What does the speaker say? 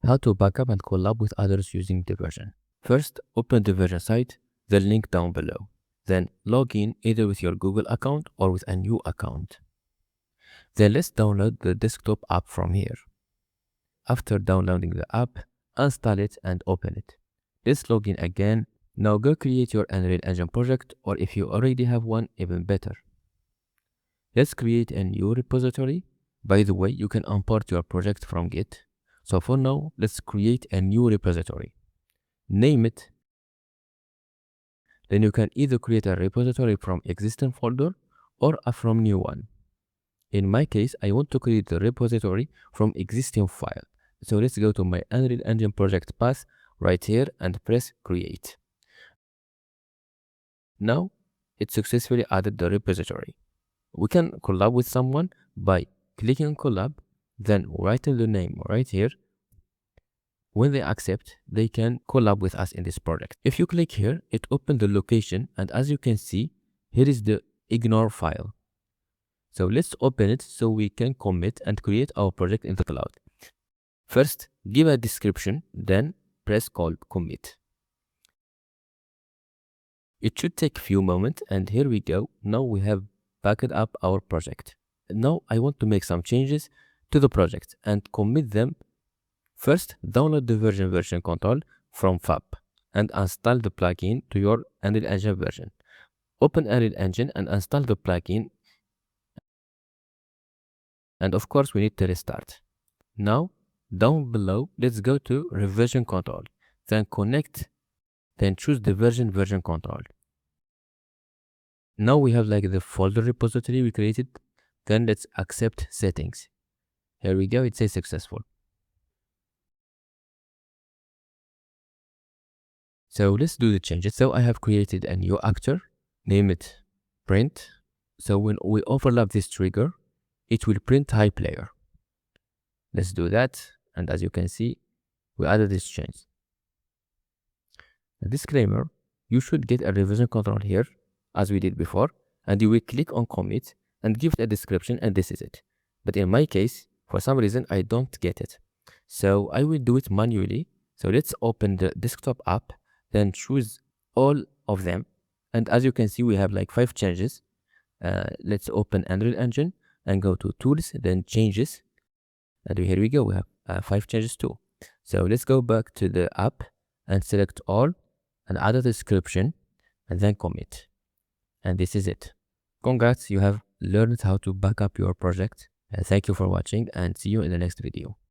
How to backup and collab with others using Diversion. First, open Diversion site, the link down below. Then log in either with your Google account or with a new account. Then let's download the desktop app from here. After downloading the app, install it and open it. Let's log in again. Now go create your Unreal Engine project, or if you already have one, even better. Let's create a new repository. By the way, you can import your project from Git. So for now, let's create a new repository. Name it. Then you can either create a repository from existing folder or from new one. In my case, I want to create the repository from existing file. So let's go to my Unreal Engine project path right here and press create. Now it successfully added the repository. We can collab with someone by clicking on collab, then writing the name right here. When they accept, they can collab with us in this project. If you click here, it opens the location, and as you can see, here is the ignore file. So let's open it so we can commit and create our project in the cloud. First, give a description, then press call commit. It should take a few moments, and here we go. Now we have backed up our project. Now I want to make some changes to the project and commit them. First, download the version control from FAB and install the plugin to your Unreal Engine version. Open Unreal Engine and install the plugin. And of course, we need to restart. Now, down below, let's go to version control. Then connect, then choose the version control. Now we have like the folder repository we created. Then let's accept settings. Here we go, it says successful. So let's do the changes. So I have created a new actor, name it print. So when we overlap this trigger, it will print high player. Let's do that. And as you can see, we added this change. A disclaimer, you should get a revision control here as we did before, and you will click on commit and give it a description, and this is it. But in my case, for some reason, I don't get it. So I will do it manually. So let's open the desktop app, then choose all of them. And as you can see, we have like 5 changes. Let's open Unreal Engine and go to tools, then changes. And here we go, we have 5 changes too. So let's go back to the app and select all and add a description and then commit. And this is it. Congrats, you have learned how to back up your project. Thank you for watching and see you in the next video.